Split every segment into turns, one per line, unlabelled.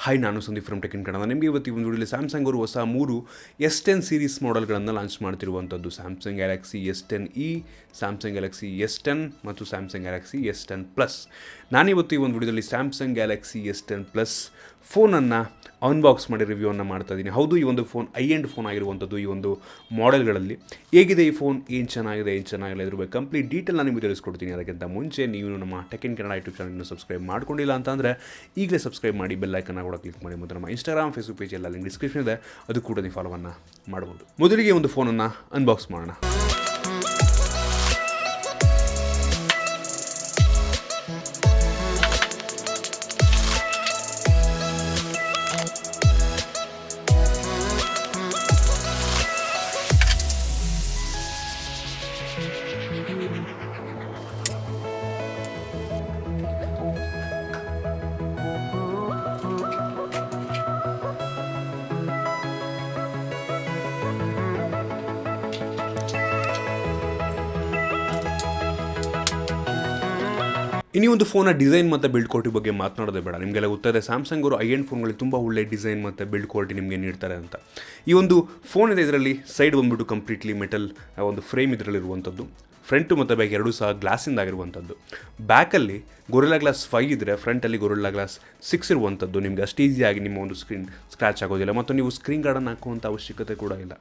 Hi, ನಾನು Sandeep from Tech in Kannada. ನಿಮಗೆ ಇವತ್ತು ಒಂದು ವಿಡಿಯೋಲಿ ಸ್ಯಾಮ್ಸಂಗ್ ಅವರು ಹೊಸ 3 S10 ಸೀರೀಸ್ ಮಾಡೆಲ್ಗಳನ್ನು ಲಾಂಚ್ ಮಾಡ್ತಿರುವಂಥದ್ದು. Samsung Galaxy S10e, Samsung Galaxy S10 ಮತ್ತು ಸ್ಯಾಮ್ಸಂಗ್ ಗ್ಯಾಲಕ್ಸಿ S10 ಪ್ಲಸ್. ನಾನಿವತ್ತು ಈ ಒಂದು ವಿಡಿಯೋದಲ್ಲಿ ಸ್ಯಾಮ್ಸಂಗ್ ಗ್ಯಾಲಕ್ಸಿ S10 ಪ್ಲಸ್ ಫೋನನ್ನು ಅನ್ಬಾಕ್ಸ್ ಮಾಡಿ ರಿವ್ಯೂವನ್ನು ಮಾಡ್ತಾ ಇದ್ದೀನಿ. ಹೌದು, ಈ ಒಂದು ಫೋನ್ ಎಂಡ್ ಫೋನ್ ಆಗಿರುವಂಥದ್ದು. ಈ ಒಂದು ಮಾಡೆಲ್ಗಳಲ್ಲಿ ಹೇಗಿದೆ ಈ ಫೋನ್, ಏನು ಚೆನ್ನಾಗಿದೆ ಏನು ಚೆನ್ನಾಗಿಲ್ಲ, ಇದ್ರ ಬಗ್ಗೆ ಕಂಪ್ಲೀಟ್ ಡೀಟೇಲ್ ನಾನು ನಿಮಗೆ ತಿಳಿಸ್ಕೊಡ್ತೀನಿ. ಅದಕ್ಕಿಂತ ಮುಂಚೆ ನೀವು ನಮ್ಮ ಟೆಕ್ ಇನ್ ಕನ್ನಡ ಯೂಟ್ಯೂಬ್ ಚಾನಲ್ನ ಸಬ್ಸ್ಕ್ರೈಬ್ ಮಾಡ್ಕೊಂಡಿಲ್ಲ ಅಂತಂದರೆ ಈಗಲೇ ಸಬ್ಸ್ಕ್ರೈಬ್ ಮಾಡಿ, ಬೆಲ್ ಐಕನ್ನ ಕೂಡ ಕ್ಲಿಕ್ ಮಾಡಿ. ಮತ್ತು ನಮ್ಮ ಇನ್ಸ್ಟಾಗ್ರಾಮ್, ಫೇಸ್ಬುಕ್ ಪೇಜ್ ಎಲ್ಲ ಲಿಂಕ್ ಡಿಸ್ಕ್ರಿಪ್ಷನ್ ಇದೆ, ಅದು ಕೂಡ ನೀವು ಫಾಲೋವನ್ನು ಮಾಡ್ಬೋದು. ಮೊದಲಿಗೆ ಒಂದು ಫೋನನ್ನು ಅನ್ಬಾಕ್ಸ್ ಮಾಡೋಣ. ಇನ್ನು ಒಂದು ಫೋನ ಡಿಸೈನ್ ಮತ್ತು ಬಿಲ್ಡ್ ಕ್ವಾಲಿಟಿ ಬಗ್ಗೆ ಮಾತನಾಡೋದೇ ಬೇಡ. ನಿಮಗೆಲ್ಲ ಗೊತ್ತಿದೆ, ಸ್ಯಾಮ್ಸಂಗ್ ಅವರು ಎಂಡ್ ಫೋನ್ಗಳಲ್ಲಿ ತುಂಬ ಒಳ್ಳೆ ಡಿಸೈನ್ ಮತ್ತು ಬಿಲ್ಡ್ ಕ್ವಾಲಿಟಿ ನಿಮಗೆ ನೀಡ್ತಾರೆ ಅಂತ. ಈ ಒಂದು ಫೋನ್ ಇದೆ, ಇದರಲ್ಲಿ ಸೈಡ್ ಬಂದುಬಿಟ್ಟು ಕಂಪ್ಲೀಟ್ಲಿ ಮೆಟಲ್ ಒಂದು ಫ್ರೇಮ್ ಇದರಲ್ಲಿರುವಂಥದ್ದು. ಫ್ರಂಟು ಮತ್ತು ಬ್ಯಾಕ್ ಎರಡೂ ಸಹ ಗ್ಲಾಸಿಂದ ಆಗಿರುವಂಥದ್ದು. ಬ್ಯಾಕಲ್ಲಿ ಗೊರಿಲ್ಲಾ ಗ್ಲಾಸ್ 5 ಇದ್ದರೆ, ಫ್ರಂಟಲ್ಲಿ ಗೊರಿಲ್ಲಾ ಗ್ಲಾಸ್ 6 ಇರುವಂಥದ್ದು. ನಿಮಗೆ ಅಷ್ಟು ಈಸಿಯಾಗಿ ನಿಮ್ಮ ಒಂದು ಸ್ಕ್ರೀನ್ ಸ್ಕ್ರ್ಯಾಚ್ ಆಗೋದಿಲ್ಲ ಮತ್ತು ನೀವು ಸ್ಕ್ರೀನ್ ಗಾರ್ಡನ್ನು ಹಾಕುವಂಥ ಅವಶ್ಯಕತೆ ಕೂಡ ಇಲ್ಲ.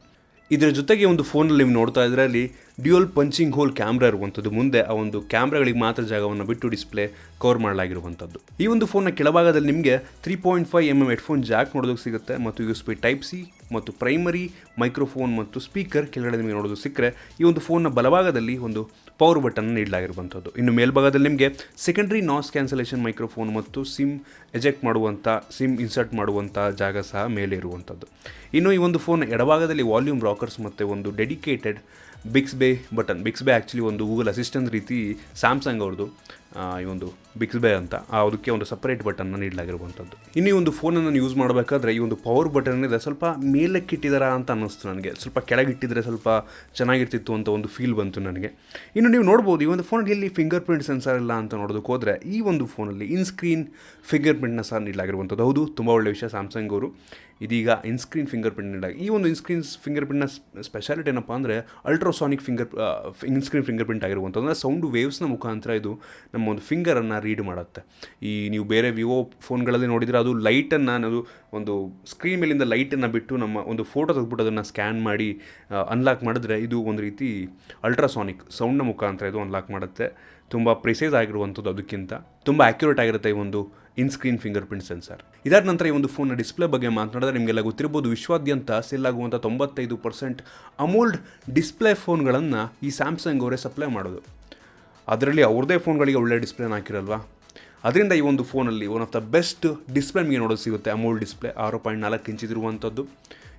ಇದರ ಜೊತೆಗೆ ಒಂದು ಫೋನಲ್ಲಿ ನೀವು ನೋಡ್ತಾ ಇದರಲ್ಲಿ ಡ್ಯೂಯಲ್ ಪಂಚಿಂಗ್ ಹೋಲ್ ಕ್ಯಾಮ್ರಾ ಇರುವಂಥದ್ದು. ಮುಂದೆ ಆ ಒಂದು ಕ್ಯಾಮ್ರಾಗಳಿಗೆ ಮಾತ್ರ ಜಾಗವನ್ನು ಬಿಟ್ಟು ಡಿಸ್ಪ್ಲೇ ಕವರ್ ಮಾಡಲಾಗಿರುವಂಥದ್ದು. ಈ ಒಂದು ಫೋನ್ನ ಕೆಳಭಾಗದಲ್ಲಿ ನಿಮಗೆ 3.5mm ಹೆಡ್ಫೋನ್ ಜಾಕ್ ನೋಡೋದಕ್ಕೆ ಸಿಗುತ್ತೆ ಮತ್ತು USB Type-C ಮತ್ತು ಪ್ರೈಮರಿ ಮೈಕ್ರೋಫೋನ್ ಮತ್ತು ಸ್ಪೀಕರ್ ಕೆಳಗಡೆ ನಿಮಗೆ ನೋಡೋದು ಸಿಕ್ಕರೆ, ಈ ಒಂದು ಫೋನ್ನ ಬಲಭಾಗದಲ್ಲಿ ಒಂದು ಪವರ್ ಬಟನ್ ನೀಡಲಾಗಿರುವಂಥದ್ದು. ಇನ್ನು ಮೇಲ್ಭಾಗದಲ್ಲಿ ನಿಮಗೆ ಸೆಕೆಂಡ್ರಿ ನಾಯ್ಸ್ ಕ್ಯಾನ್ಸಲೇಷನ್ ಮೈಕ್ರೋಫೋನ್ ಮತ್ತು ಸಿಮ್ ಎಜೆಕ್ಟ್ ಮಾಡುವಂಥ, ಸಿಮ್ ಇನ್ಸರ್ಟ್ ಮಾಡುವಂಥ ಜಾಗ ಸಹ ಮೇಲೆ ಇರುವಂಥದ್ದು. ಇನ್ನು ಈ ಒಂದು ಫೋನ್ ಎಡಭಾಗದಲ್ಲಿ ವಾಲ್ಯೂಮ್ ರಾಕರ್ಸ್ ಮತ್ತು ಒಂದು ಡೆಡಿಕೇಟೆಡ್ ಬಿಕ್ಸ್ಬೇ ಬಟನ್. ಬಿಕ್ಸ್ಬೇ ಆ್ಯಕ್ಚುಲಿ ಒಂದು ಗೂಗಲ್ ಅಸಿಸ್ಟೆಂಟ್ ರೀತಿ ಸ್ಯಾಮ್ಸಂಗ್ ಅವ್ರದ್ದು ಈ ಒಂದು ಬಿಕ್ಸ್ಬೇ ಅಂತ, ಅದಕ್ಕೆ ಒಂದು ಸಪ್ರೇಟ್ ಬಟನ್ನ ನೀಡಲಾಗಿರುವಂಥದ್ದು. ಇನ್ನು ಈ ಒಂದು ಫೋನನ್ನು ಯೂಸ್ ಮಾಡಬೇಕಾದ್ರೆ ಈ ಒಂದು ಪವರ್ ಬಟನ್ ಇದೆ ಸ್ವಲ್ಪ ಮೇಲಕ್ಕಿಟ್ಟಿದ್ದಾರಾ ಅಂತ ಅನ್ನಿಸ್ತು ನನಗೆ. ಸ್ವಲ್ಪ ಕೆಳಗಿಟ್ಟಿದ್ರೆ ಸ್ವಲ್ಪ ಚೆನ್ನಾಗಿರ್ತಿತ್ತು ಅಂತ ಒಂದು ಫೀಲ್ ಬಂತು ನನಗೆ. ಇನ್ನು ನೀವು ನೋಡ್ಬೋದು, ಈ ಒಂದು ಫೋನಲ್ಲಿ ಎಲ್ಲಿ ಫಿಂಗರ್ ಪ್ರಿಂಟ್ ಸೆನ್ಸರ್ ಇಲ್ಲ ಅಂತ ನೋಡೋದಕ್ಕೆ ಹೋದರೆ, ಈ ಒಂದು ಫೋನಲ್ಲಿ ಇನ್ಸ್ಕ್ರೀನ್ ಫಿಂಗರ್ ಪ್ರಿಂಟ್ನ ಸಹ ನೀಡಲಾಗಿರುವಂಥದ್ದು. ಹೌದು, ತುಂಬ ಒಳ್ಳೆಯ ವಿಷಯ. ಸ್ಯಾಮ್ಸಂಗ್ ಅವರು ಇದೀಗ ಇನ್ಸ್ಕ್ರೀನ್ ಫಿಂಗರ್ ಪ್ರಿಂಟ್ ನೀಡಲಾಗಿ. ಈ ಒಂದು ಇನ್ಸ್ಕ್ರೀನ್ ಫಿಂಗರ್ ಪ್ರಿಂಟ್ನ ಸ್ಪೆಷಾಲಿಟಿ ಏನಪ್ಪ ಅಂದರೆ ಅಲ್ಟ್ರಾಸಾನಿಕ್ ಇನ್ಸ್ಕ್ರೀನ್ ಫಿಂಗರ್ ಪ್ರಿಂಟ್ ಆಗಿರುವಂಥದ್ದು. ಅಂದರೆ ಸೌಂಡು ವೇವ್ಸ್ನ ಮುಖಾಂತರ ಇದು ನಮ್ಮ ಒಂದು ಫಿಂಗರನ್ನು ರೀಡ್ ಮಾಡುತ್ತೆ. ಈ ನೀವು ಬೇರೆ ವಿವೋ ಫೋನ್ಗಳಲ್ಲಿ ನೋಡಿದರೆ ಅದು ಲೈಟನ್ನು, ಅದು ಒಂದು ಸ್ಕ್ರೀನ್ ಮೇಲಿಂದ ಲೈಟನ್ನು ಬಿಟ್ಟು ನಮ್ಮ ಒಂದು ಫೋಟೋ ತೆಗೆದ್ಬಿಟ್ಟು ಅದನ್ನು ಸ್ಕ್ಯಾನ್ ಮಾಡಿ ಅನ್ಲಾಕ್ ಮಾಡಿದ್ರೆ, ಇದು ಒಂದು ರೀತಿ ಅಲ್ಟ್ರಾಸಾನಿಕ್ ಸೌಂಡ್ನ ಮುಖಾಂತರ ಇದು ಅನ್ಲಾಕ್ ಮಾಡುತ್ತೆ. ತುಂಬ ಪ್ರಿಸೈಸ್ ಆಗಿರುವಂಥದ್ದು, ಅದಕ್ಕಿಂತ ತುಂಬ ಆ್ಯಕ್ಯುರೇಟ್ ಆಗಿರುತ್ತೆ ಈ ಒಂದು ಇನ್ಸ್ಕ್ರೀನ್ ಫಿಂಗರ್ ಪ್ರಿಂಟ್ ಸೆನ್ಸರ್. ಇದಾದ ನಂತರ ಈ ಒಂದು ಫೋನ್ನ ಡಿಸ್ಪ್ಲೇ ಬಗ್ಗೆ ಮಾತನಾಡಿದ್ರೆ, ನಿಮಗೆಲ್ಲ ಗೊತ್ತಿರ್ಬೋದು, ವಿಶ್ವಾದ್ಯಂತ ಸೆಲ್ ಆಗುವಂಥ 95% ಅಮೋಲ್ಡ್ ಡಿಸ್ಪ್ಲೇ ಫೋನ್ಗಳನ್ನು ಈ ಸ್ಯಾಮ್ಸಂಗ್ ಅವರೇ ಸಪ್ಲೈ ಮಾಡೋದು. ಅದರಲ್ಲಿ ಅವ್ರದ್ದೇ ಫೋನ್ಗಳಿಗೆ ಒಳ್ಳೆ ಡಿಸ್ಪ್ಲೇನ ಹಾಕಿರಲ್ವಾ. ಅದರಿಂದ ಈ ಒಂದು ಫೋನಲ್ಲಿ one of the best display ನಿಮಗೆ ನೋಡೋದು ಸಿಗುತ್ತೆ. ಅಮೋಲ್ಡ್ ಡಿಸ್ಪ್ಲೇ 6.4 ಇಂಚ್ ಇರುವಂಥದ್ದು.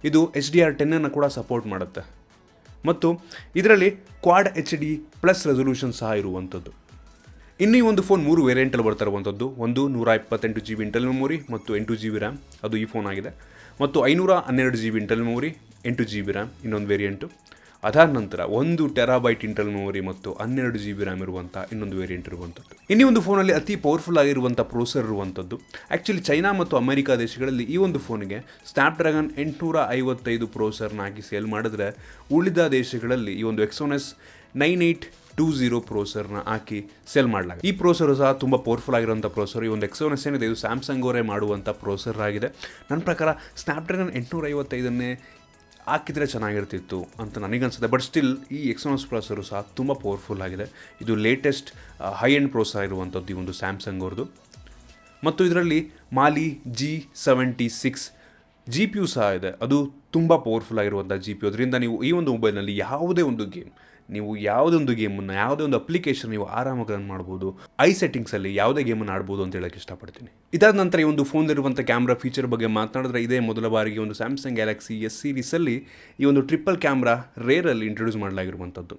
ಇದು HDR10 ಕೂಡ ಸಪೋರ್ಟ್ ಮಾಡುತ್ತೆ ಮತ್ತು ಇದರಲ್ಲಿ ಕ್ವಾಡ್ HD+ ರೆಸೊಲ್ಯೂಷನ್ ಸಹ ಇರುವಂಥದ್ದು. ಇನ್ನು ಈ ಒಂದು ಫೋನ್ 3 ವೇರಿಯಂಟಲ್ಲಿ ಬರ್ತಾ ಇರುವಂಥದ್ದು. ಒಂದು 128 GB ಇಂಟರ್ನಲ್ ಮೆಮೊರಿ ಮತ್ತು 8 GB RAM, ಅದು ಈ ಫೋನ್ ಆಗಿದೆ. ಮತ್ತು 512 GB internal memory, 8 GB RAM ಇನ್ನೊಂದು ವೇರಿಯಂಟು. ಅದಾದ ನಂತರ 1 TB ಇಂಟರ್ನಲ್ ಮೆಮೊರಿ ಮತ್ತು 12 GB RAM ಇರುವಂಥ ಇನ್ನೊಂದು ವೇರಿಯಂಟ್ ಇರುವಂಥದ್ದು. ಇನ್ನೂ ಒಂದು ಫೋನಲ್ಲಿ ಅತಿ ಪವರ್ಫುಲ್ ಆಗಿರುವಂಥ ಪ್ರೊಸೆಸರ್ ಇರುವಂಥದ್ದು. ಆ್ಯಕ್ಚುಲಿ ಚೈನಾ ಮತ್ತು ಅಮೆರಿಕಾ ದೇಶಗಳಲ್ಲಿ ಈ ಒಂದು ಫೋನಿಗೆ ಸ್ನ್ಯಾಪ್ಡ್ರ್ಯಾಗನ್ 855 ಪ್ರೊಸೆಸರ್ನ ಹಾಕಿ ಸೇಲ್ ಮಾಡಿದ್ರೆ, ಉಳಿದ ದೇಶಗಳಲ್ಲಿ ಈ ಒಂದು Exynos 9820 ಪ್ರೊಸೆಸರ್ನ ಹಾಕಿ ಸೇಲ್ ಮಾಡಲಾಗಿದೆ. ಈ ಪ್ರೊಸೆಸರ್ ಸಹ ತುಂಬ ಪವರ್ಫುಲ್ ಆಗಿರುವಂಥ ಪ್ರೊಸೆಸರ್. ಈ ಒಂದು Exynos ಏನಿದೆ, ಇದು ಸ್ಯಾಮ್ಸಂಗ್ ಅವರೇ ಮಾಡುವಂಥ ಪ್ರೊಸೆಸರ್ ಆಗಿದೆ. ನನ್ನ ಪ್ರಕಾರ ಸ್ನ್ಯಾಪ್ಡ್ರ್ಯಾಗನ್ 855 ಹಾಕಿದರೆ ಚೆನ್ನಾಗಿರ್ತಿತ್ತು ಅಂತ ನನಗನ್ಸುತ್ತೆ. ಬಟ್ ಸ್ಟಿಲ್ ಈ Exynos ಪ್ರೊಸೆಸರು ಸಹ ತುಂಬ ಪವರ್ಫುಲ್ ಆಗಿದೆ. ಇದು ಲೇಟೆಸ್ಟ್ ಹೈ ಎಂಡ್ ಪ್ರೊಸೆಸರ್ ಇರುವಂಥದ್ದು ಈ ಒಂದು ಸ್ಯಾಮ್ಸಂಗ್ ಅವ್ರದ್ದು. ಮತ್ತು ಇದರಲ್ಲಿ ಮಾಲಿ G76 GPU ಸಹ ಇದೆ. ಅದು ತುಂಬ ಪವರ್ಫುಲ್ ಆಗಿರುವಂಥ GPU. ಅದರಿಂದ ನೀವು ಈ ಒಂದು ಮೊಬೈಲ್ನಲ್ಲಿ ಯಾವುದೇ ಒಂದು ಗೇಮನ್ನು, ಯಾವುದೇ ಒಂದು ಅಪ್ಲಿಕೇಶನ್ ನೀವು ಆರಾಮಾಗಿ ರನ್ ಮಾಡ್ಬೋದು. ಸೆಟ್ಟಿಂಗ್ಸಲ್ಲಿ ಯಾವುದೇ ಗೇಮನ್ನು ಆಡ್ಬೋದು ಅಂತ ಹೇಳೋಕ್ಕೆ ಇಷ್ಟಪಡ್ತೀನಿ. ಇದಾದ ನಂತರ ಈ ಒಂದು ಫೋನಲ್ಲಿರುವಂಥ ಕ್ಯಾಮ್ರಾ ಫೀಚರ್ ಬಗ್ಗೆ ಮಾತನಾಡಿದ್ರೆ, ಇದೇ ಮೊದಲ ಬಾರಿಗೆ ಒಂದು ಸ್ಯಾಮ್ಸಂಗ್ ಗ್ಯಾಲಕ್ಸಿ S ಸೀರೀಸಲ್ಲಿ ಈ ಒಂದು ಟ್ರಿಪಲ್ ಕ್ಯಾಮ್ರಾ ರೇರಲ್ಲಿ ಇಂಟ್ರೊಡ್ಯೂಸ್ ಮಾಡಲಾಗಿರುವಂಥದ್ದು.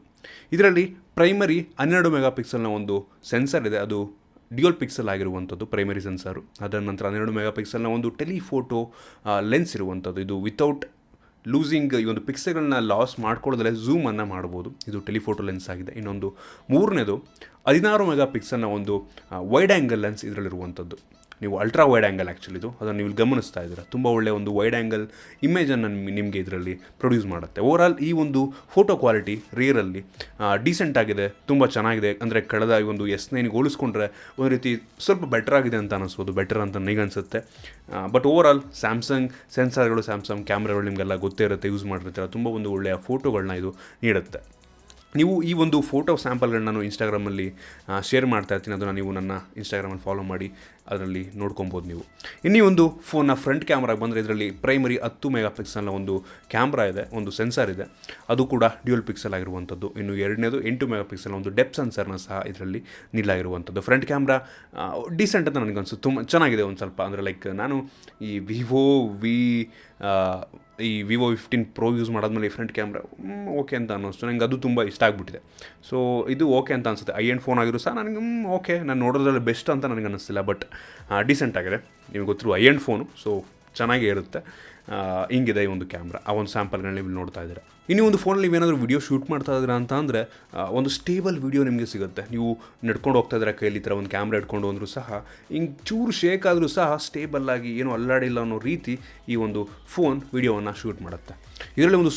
ಇದರಲ್ಲಿ ಪ್ರೈಮರಿ 12 ಮೆಗಾಪಿಕ್ಸೆಲ್ನ ಒಂದು ಸೆನ್ಸರ್ ಇದೆ. ಅದು ಡ್ಯೂಯಲ್ ಪಿಕ್ಸೆಲ್ ಆಗಿರುವಂಥದ್ದು ಪ್ರೈಮರಿ ಸೆನ್ಸರು. ಅದರ ನಂತರ 12 ಮೆಗಾಪಿಕ್ಸೆಲ್ನ ಒಂದು ಟೆಲಿಫೋಟೋ ಲೆನ್ಸ್ ಇರುವಂಥದ್ದು. ಇದು ವಿತೌಟ್ ಲೂಸಿಂಗ್ ಈ ಒಂದು ಪಿಕ್ಸೆಲ್ಗಳನ್ನ ಲಾಸ್ ಮಾಡ್ಕೊಳ್ಳೋದಲ್ಲೇ ಝೂಮನ್ನು ಮಾಡ್ಬೋದು. ಇದು ಟೆಲಿಫೋಟೋ ಲೆನ್ಸ್ ಆಗಿದೆ. ಇನ್ನೊಂದು ಮೂರನೇದು 16 ಮೆಗಾ ಪಿಕ್ಸೆಲ್ನ ಒಂದು ವೈಡ್ ಆ್ಯಂಗಲ್ ಲೆನ್ಸ್ ಇದರಲ್ಲಿರುವಂಥದ್ದು. ನೀವು ಅಲ್ಟ್ರಾ ವೈಡ್ ಆ್ಯಂಗಲ್ ಆ್ಯಕ್ಚುಲಿ ಇದು ಅದನ್ನು ನೀವು ಗಮನಿಸ್ತಾ ಇದ್ದೀರಾ. ತುಂಬ ಒಳ್ಳೆಯ ಒಂದು ವೈಡ್ ಆ್ಯಂಗಲ್ ಇಮೇಜನ್ನು ನಿಮಗೆ ಇದರಲ್ಲಿ ಪ್ರೊಡ್ಯೂಸ್ ಮಾಡುತ್ತೆ. ಓವರಾಲ್ ಈ ಒಂದು ಫೋಟೋ ಕ್ವಾಲಿಟಿ ರಿಯರಲ್ಲಿ ಡೀಸೆಂಟ್ ಆಗಿದೆ, ತುಂಬ ಚೆನ್ನಾಗಿದೆ. ಅಂದರೆ ಕಳೆದ ಈ ಒಂದು S9ಗೆ ಹೋಲಿಸ್ಕೊಂಡ್ರೆ ಒಂದು ರೀತಿ ಸ್ವಲ್ಪ ಬೆಟರ್ ಆಗಿದೆ ಅಂತ ಅನ್ನಿಸ್ಬೋದು, ಬೆಟರ್ ಅಂತ ನನಗನ್ಸುತ್ತೆ. ಬಟ್ ಓವರಾಲ್ ಸ್ಯಾಮ್ಸಂಗ್ ಸೆನ್ಸಾರ್ಗಳು, ಸ್ಯಾಮ್ಸಂಗ್ ಕ್ಯಾಮ್ರಾಗಳು ನಿಮಗೆಲ್ಲ ಗೊತ್ತೇ ಇರುತ್ತೆ, ಯೂಸ್ ಮಾಡಿರ್ತೀರ. ತುಂಬ ಒಂದು ಒಳ್ಳೆಯ ಫೋಟೋಗಳನ್ನ ಇದು ನೀಡುತ್ತೆ. ನೀವು ಈ ಒಂದು ಫೋಟೋ ಸ್ಯಾಂಪಲ್ಗಳನ್ನ ನಾನು ಇನ್ಸ್ಟಾಗ್ರಾಮಲ್ಲಿ ಶೇರ್ ಮಾಡ್ತಾ ಇರ್ತೀನಿ, ಅದನ್ನು ನೀವು ನನ್ನ ಇನ್ಸ್ಟಾಗ್ರಾಮಲ್ಲಿ ಫಾಲೋ ಮಾಡಿ ಅದರಲ್ಲಿ ನೋಡ್ಕೊಬೋದು ನೀವು. ಇನ್ನೀ ಒಂದು ಫೋನ್ನ ಫ್ರಂಟ್ ಕ್ಯಾಮ್ರಾಗೆ ಬಂದರೆ ಇದರಲ್ಲಿ ಪ್ರೈಮರಿ 10 ಮೆಗಾ ಪಿಕ್ಸಲ್ನ ಒಂದು ಕ್ಯಾಮ್ರಾ ಇದೆ, ಒಂದು ಸೆನ್ಸಾರ್ ಇದೆ, ಅದು ಕೂಡ ಡ್ಯೂಯಲ್ ಪಿಕ್ಸೆಲ್ ಆಗಿರುವಂಥದ್ದು. ಇನ್ನು ಎರಡನೇದು 8 ಮೆಗಾ ಪಿಕ್ಸೆಲ್ನ ಒಂದು ಡೆಪ್ ಸೆನ್ಸರ್ನ ಸಹ ಇದರಲ್ಲಿ ನೀಡಲಾಗಿರುವಂಥದ್ದು. ಫ್ರಂಟ್ ಕ್ಯಾಮ್ರಾ ಡೀಸೆಂಟ್ ಅಂತ ನನಗನ್ಸುತ್ತೆ, ತುಂಬ ಚೆನ್ನಾಗಿದೆ. ಒಂದು ಸ್ವಲ್ಪ ಅಂದರೆ ಲೈಕ್ ನಾನು ಈ ವಿವೋ 15 Pro ಯೂಸ್ ಮಾಡಾದ್ಮೇಲೆ ಈ ಫ್ರಂಟ್ ಕ್ಯಾಮ್ರಾ ಓಕೆ ಅಂತ ಅನ್ನಿಸ್ತು ನನಗೆ, ಅದು ತುಂಬ ಇಷ್ಟ ಆಗಿಬಿಟ್ಟಿದೆ. ಸೊ ಇದು ಓಕೆ ಅಂತ ಅನಿಸುತ್ತೆ. ಐ-ಎಂಡ್ ಫೋನ್ ಆಗಿದ್ರು ಸಹ ನನಗೆ ಓಕೆ, ನಾನು ನೋಡೋದ್ರಲ್ಲಿ ಬೆಸ್ಟ್ ಅಂತ ನನಗೆ ಅನ್ನಿಸ್ತಿಲ್ಲ, ಬಟ್ ಡೀಸೆಂಟ್ ಆಗಿದೆ. ನಿಮಗೆ ಗೊತ್ತಿರುವ ಐ-ಎಂಡ್ ಫೋನು, ಸೊ ಚೆನ್ನಾಗೇ ಇರುತ್ತೆ. ಹಿಂಗಿದೆ ಈ ಒಂದು ಕ್ಯಾಮ್ರಾ. ಆ ಒಂದು ಸ್ಯಾಂಪಲ್ಗಳನ್ನ ನೀವು ನೋಡ್ತಾ ಇದ್ದೀರಾ. ಇನ್ನೂ ಒಂದು ಫೋನಲ್ಲಿ ನೀವೇನಾದರೂ ವಿಡಿಯೋ ಶೂಟ್ ಮಾಡ್ತಾ ಇದ್ದೀರಾ ಅಂತ ಅಂದರೆ ಒಂದು ಸ್ಟೇಬಲ್ ವಿಡಿಯೋ ನಿಮಗೆ ಸಿಗುತ್ತೆ. ನೀವು ನಡ್ಕೊಂಡು ಹೋಗ್ತಾ ಇದ್ದೀರಾ, ಕೈಲಿ ಈ ಥರ ಒಂದು ಕ್ಯಾಮ್ರಾ ಇಟ್ಕೊಂಡು ಅಂದರೂ ಸಹ ಹಿಂಗೆ ಚೂರು ಶೇಕ್ ಆದರೂ ಸಹ ಸ್ಟೇಬಲ್ಲಾಗಿ ಏನೂ ಅಲ್ಲಾಡಿಲ್ಲ ಅನ್ನೋ ರೀತಿ ಈ ಒಂದು ಫೋನ್ ವಿಡಿಯೋವನ್ನು ಶೂಟ್ ಮಾಡುತ್ತೆ. ಇದರಲ್ಲಿ ಒಂದು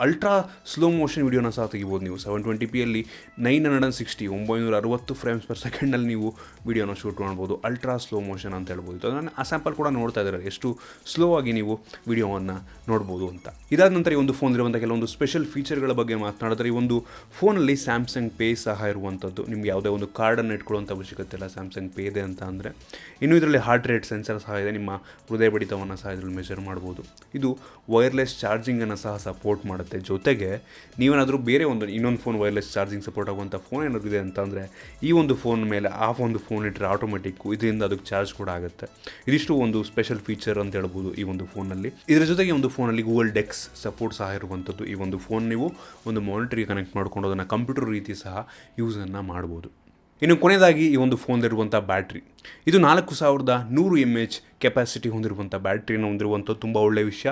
ಅಲ್ಟ್ರಾ ಸ್ಲೋ ಮೋಷನ್ ವಿಡಿಯೋನ ಸಹ ತೆಗಿಬೋದು ನೀವು. 720pಯಲ್ಲಿ 960 ಫ್ರೇಮ್ಸ್ ಪರ್ ಸೆಕೆಂಡಲ್ಲಿ ನೀವು ವಿಡಿಯೋನ ಶೂಟ್ ಮಾಡ್ಬೋದು. ಅಲ್ಟ್ರಾ ಸ್ಲೋ ಮೋಷನ್ ಅಂತ ಹೇಳ್ಬೋದು. ಅದನ್ನು ಆ ಸ್ಯಾಂಪಲ್ ಕೂಡ ನೋಡ್ತಾ ಇದ್ದಾರೆ, ಎಷ್ಟು ಸ್ಲೋ ಆಗಿ ನೀವು ವಿಡಿಯೋವನ್ನು ನೋಡ್ಬೋದು ಅಂತ. ಇದಾದ ನಂತರ ಈ ಒಂದು ಫೋನ್ ಇರುವಂಥ ಕೆಲವೊಂದು ಸ್ಪೆಷಲ್ ಫೀಚರ್ಗಳ ಬಗ್ಗೆ ಮಾತನಾಡಿದ್ರೆ, ಈ ಒಂದು ಫೋನಲ್ಲಿ ಸ್ಯಾಮ್ಸಂಗ್ ಪೇ ಸಹ ಇರುವಂಥದ್ದು. ನಿಮ್ಗೆ ಯಾವುದೇ ಒಂದು ಕಾರ್ಡನ್ನು ಇಟ್ಕೊಳ್ಳುವಂಥ ಅವಶ್ಯಕತೆ ಇಲ್ಲ, ಸ್ಯಾಮ್ಸಂಗ್ ಪೇ ಇದೆ ಅಂತ ಅಂದರೆ. ಇನ್ನು ಇದರಲ್ಲಿ ಹಾರ್ಟ್ ರೇಟ್ ಸೆನ್ಸರ್ ಸಹ ಇದೆ, ನಿಮ್ಮ ಹೃದಯ ಬಡಿತವನ್ನು ಸಹ ಇದರಲ್ಲಿ ಮೆಜರ್ ಮಾಡ್ಬೋದು. ಇದು ವೈರ್ಲೆಸ್ ಚಾರ್ಜಿಂಗನ್ನು ಸಹ ಸಪೋರ್ಟ್ ಮಾಡುತ್ತೆ. ಜೊತೆಗೆ ನೀವೇನಾದರೂ ಬೇರೆ ಇನ್ನೊಂದು ಫೋನ್ ವೈರ್ಲೆಸ್ ಚಾರ್ಜಿಂಗ್ ಸಪೋರ್ಟ್ ಆಗುವಂಥ ಫೋನ್ ಏನಾದರೂ ಇದೆ ಅಂತಂದರೆ ಈ ಒಂದು ಫೋನ್ ಮೇಲೆ ಆ ಒಂದು ಫೋನ್ ಇಟ್ಟರೆ ಆಟೋಮೆಟಿಕ್ಕು ಇದರಿಂದ ಅದಕ್ಕೆ ಚಾರ್ಜ್ ಕೂಡ ಆಗುತ್ತೆ. ಇದಿಷ್ಟು ಒಂದು ಸ್ಪೆಷಲ್ ಫೀಚರ್ ಅಂತ ಹೇಳ್ಬೋದು ಈ ಒಂದು ಫೋನಲ್ಲಿ. ಇದರ ಜೊತೆಗೆ ಒಂದು ಫೋನಲ್ಲಿ ಗೂಗಲ್ ಡೆಕ್ಸ್ ಸಪೋರ್ಟ್ ಸಹ ಇರುವಂಥದ್ದು. ಈ ಒಂದು ಫೋನ್ ನೀವು ಒಂದು ಮಾನಿಟರಿಗೆ ಕನೆಕ್ಟ್ ಮಾಡ್ಕೊಂಡು ಅದನ್ನು ಕಂಪ್ಯೂಟರ್ ರೀತಿ ಸಹ ಯೂಸನ್ನು ಮಾಡ್ಬೋದು. ಇನ್ನು ಕೊನೆಯದಾಗಿ ಈ ಒಂದು ಫೋನ್ದಲ್ಲಿರುವಂಥ ಬ್ಯಾಟ್ರಿ, ಇದು 4100 mAh ಕೆಪಾಸಿಟಿ ಹೊಂದಿರುವಂಥ ಬ್ಯಾಟ್ರಿಯನ್ನು ಹೊಂದಿರುವಂಥದ್ದು ತುಂಬ ಒಳ್ಳೆಯ ವಿಷಯ.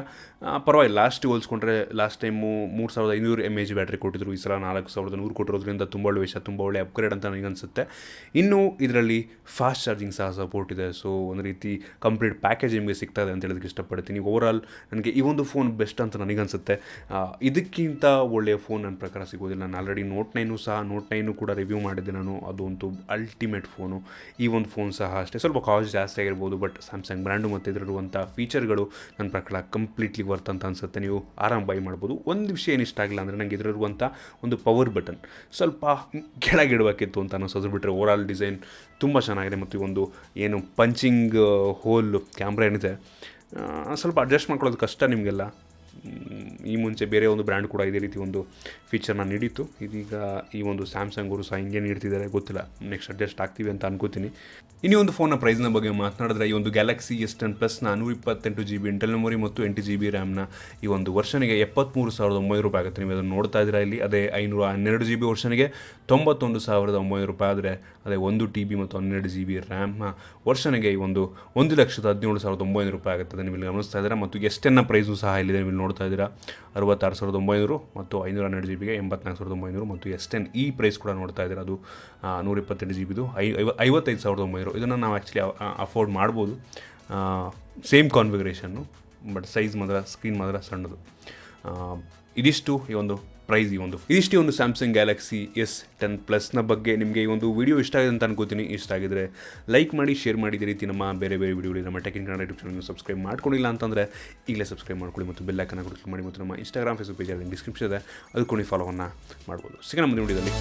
ಪರವಾಗಿಲ್ಲ, ಹೋಲಿಸ್ಕೊಂಡ್ರೆ ಲಾಸ್ಟ್ ಟೈಮು 3500 mAh ಬ್ಯಾಟ್ರಿ ಕೊಟ್ಟಿದ್ರು, ಈ ಸಲ 4100 ಕೊಟ್ಟಿರೋದ್ರಿಂದ ತುಂಬ ಒಳ್ಳೆಯ ವಿಷಯ, ತುಂಬ ಒಳ್ಳೆಯ ಅಪ್ಗ್ರೇಡ್ ಅಂತ ನನಗನ್ಸುತ್ತೆ. ಇನ್ನು ಇದರಲ್ಲಿ ಫಾಸ್ಟ್ ಚಾರ್ಜಿಂಗ್ ಸಹ ಸಪೋರ್ಟ್ ಇದೆ. ಸೊ ಒಂದು ರೀತಿ ಕಂಪ್ಲೀಟ್ ಪ್ಯಾಕೇಜ್ ನಿಮಗೆ ಸಿಗ್ತಾ ಇದೆ ಅಂತ ಹೇಳೋದಕ್ಕೆ ಇಷ್ಟಪಡ್ತೀನಿ. ಓವರಾಲ್ ನನಗೆ ಈ ಒಂದು ಫೋನ್ ಬೆಸ್ಟ್ ಅಂತ ನನಗನ್ಸುತ್ತೆ. ಇದಕ್ಕಿಂತ ಒಳ್ಳೆಯ ಫೋನ್ ನನ್ನ ಪ್ರಕಾರ ಸಿಗೋದಿಲ್ಲ. ನಾನು ಆಲ್ರೆಡಿ ನೋಟ್ 9 ಕೂಡ ರಿವ್ಯೂ ಮಾಡಿದ್ದೆ ನಾನು, ಅದು ಒಂದು ಅಲ್ಟಿಮೇಟ್ ಫೋನು. ಈ ಒಂದು ಫೋನ್ ಸಹ ಅಷ್ಟೇ, ಸ್ವಲ್ಪ ಕಾಸ್ಟ್ ಜಾಸ್ತಿ ಆಗಿರ್ಬೋದು, ಬಟ್ ಸ್ಯಾಮ್ಸಂಗ್ ಬ್ರ್ಯಾಂಡು ಮತ್ತು ಇದರಲ್ಲಿರುವಂಥ ಫೀಚರ್ಗಳು ನನ್ನ ಪ್ರಕಾರ ಕಂಪ್ಲೀಟ್ಲಿ ವರ್ತ್ ಅಂತ ಅನಿಸುತ್ತೆ. ನೀವು ಆರಾಮ ಬೈ ಮಾಡ್ಬೋದು. ಒಂದು ವಿಷಯ ಏನು ಇಷ್ಟ ಆಗಿಲ್ಲ ಅಂದರೆ ನನಗೆ ಇದರಲ್ಲಿರುವಂಥ ಒಂದು ಪವರ್ ಬಟನ್ ಸ್ವಲ್ಪ ಕೆಳಗಿಡಬೇಕಿತ್ತು ಅಂತ ಅನ್ನಿಸೋದು ಬಿಟ್ಟರೆ ಓವರಾಲ್ ಡಿಸೈನ್ ತುಂಬ ಚೆನ್ನಾಗಿದೆ. ಮತ್ತು ಈ ಒಂದು ಏನು ಪಂಚಿಂಗ್ ಹೋಲ್ ಕ್ಯಾಮ್ರಾ ಏನಿದೆ ಸ್ವಲ್ಪ ಅಡ್ಜಸ್ಟ್ ಮಾಡ್ಕೊಳ್ಳೋದು ಕಷ್ಟ ನಿಮಗೆಲ್ಲ. ಈ ಮುಂಚೆ ಬೇರೆ ಒಂದು ಬ್ರ್ಯಾಂಡ್ ಕೂಡ ಇದೇ ರೀತಿ ಒಂದು ಫೀಚರ್ನ ನೀಡಿತ್ತು. ಇದೀಗ ಈ ಒಂದು ಸ್ಯಾಮ್ಸಂಗ್ ಅವರು ಸಹ ಹಿಂಗೆ ನೀಡ್ತಿದ್ದಾರೆ, ಗೊತ್ತಿಲ್ಲ, ನೆಕ್ಸ್ಟ್ ಅಡ್ಜಸ್ಟ್ ಆಗ್ತೀವಿ ಅಂತ ಅನ್ಕೋತೀನಿ. ಇನ್ನೂ ಒಂದು ಫೋನ್ನ ಪ್ರೈಸ್ನ ಬಗ್ಗೆ ಮಾತನಾಡಿದ್ರೆ, ಈ ಒಂದು Galaxy S10 ಪ್ಲಸ್ನ 128GB internal memory ಮತ್ತು 8GB ರ್ಯಾಮ್ನ ಈ ಒಂದು ವರ್ಷನಿಗೆ 73,900 ರೂಪಾಯಿ ಆಗುತ್ತೆ. ನೀವು ಅದನ್ನು ನೋಡ್ತಾ ಇದ್ದೀರಾ ಇಲ್ಲಿ. ಅದೇ 512GB ವರ್ಷನಿಗೆ 91,900 ರೂಪಾಯಿ. ಆದರೆ ಅದೇ 1TB ಮತ್ತು 12GB ರ್ಯಾಮ್ನ ವರ್ಷನಿಗೆ ಈ ಒಂದು 1,17,900 ರೂಪಾಯಿ ಆಗುತ್ತೆ. ನೀವು ಇಲ್ಲಿ ಗಮನಿಸ್ತಾ ಇದ್ದೀರಾ. ಮತ್ತು S10ನ ಪ್ರೈಸು ಸಹ ಇಲ್ಲಿದೆ, ನೀವು ನೋಡ್ತಾ ಇದ್ದೀರಾ. 66,900 ಮತ್ತು 512GBಗೆ 84,900 ಮತ್ತು S10 ಈ ಪ್ರೈಸ್ ಕೂಡ ನೋಡ್ತಾ ಇದ್ದೀರಾ. ಅದು 128GBದು 55,900. ಇದನ್ನು ನಾವು ಆ್ಯಕ್ಚುಲಿ ಅಫೋರ್ಡ್ ಮಾಡ್ಬೋದು, ಸೇಮ್ ಕಾನ್ಫಿಗರೇಷನ್ನು, ಬಟ್ ಸೈಜ್ ಮಾತ್ರ ಸ್ಕ್ರೀನ್ ಮಾತ್ರ ಸಣ್ಣದು. ಇದಿಷ್ಟು ಈ ಒಂದು ಪ್ರೈಸ್. ಇದಿಷ್ಟು ಒಂದು ಸ್ಯಾಮ್ಸಂಗ್ ಗ್ಯಾಲಕ್ಸಿ S10 ಪ್ಲಸ್ನ ಬಗ್ಗೆ. ನಿಮಗೆ ಈ ಒಂದು ವಿಡಿಯೋ ಇಷ್ಟ ಆಗಿದೆ ಅಂತ ಅನ್ಕೋತೀನಿ. ಇಷ್ಟ ಆಗಿದ್ರೆ ಲೈಕ್ ಮಾಡಿ, ಶೇರ್ ಮಾಡಿ. ಇದೇ ರೀತಿ ನಮ್ಮ ಬೇರೆ ವಿಡಿಯೋಗಳು ನಮ್ಮ ಟೆಕ್ ಇನ್ ಕನ್ನಡ ಯೂಟ್ಯೂಬ್ ಚಾನಲ್ಗೆ ಸಬ್ಸ್ಕ್ರೈಬ್ ಮಾಡ್ಕೊಂಡಿಲ್ಲ ಅಂತಂದರೆ ಈಗಲೇ ಸಬ್ಸ್ಕ್ರೈಬ್ ಮಾಡ್ಕೊಳ್ಳಿ ಮತ್ತು ಬೆಲ್ ಐಕಾನ್ ಕ್ಲಿಕ್ ಮಾಡಿ. ಮತ್ತು ನಮ್ಮ ಇನ್ಸ್ಟಾಗ್ರಾಮ್, ಫೇಸ್ಬುಕ್ ಪೇಜಲ್ಲಿ ಡಿಸ್ಕ್ರಿಪ್ಷನ್ ಇದೆ, ಅದಕ್ಕೂ ನೀವು ಫಾಲೋವನ್ನು ಮಾಡ್ಬೋದು. ಸಿಗೋಣ ಮುಂದಿನ ವಿಡಿಯೋದಲ್ಲಿ.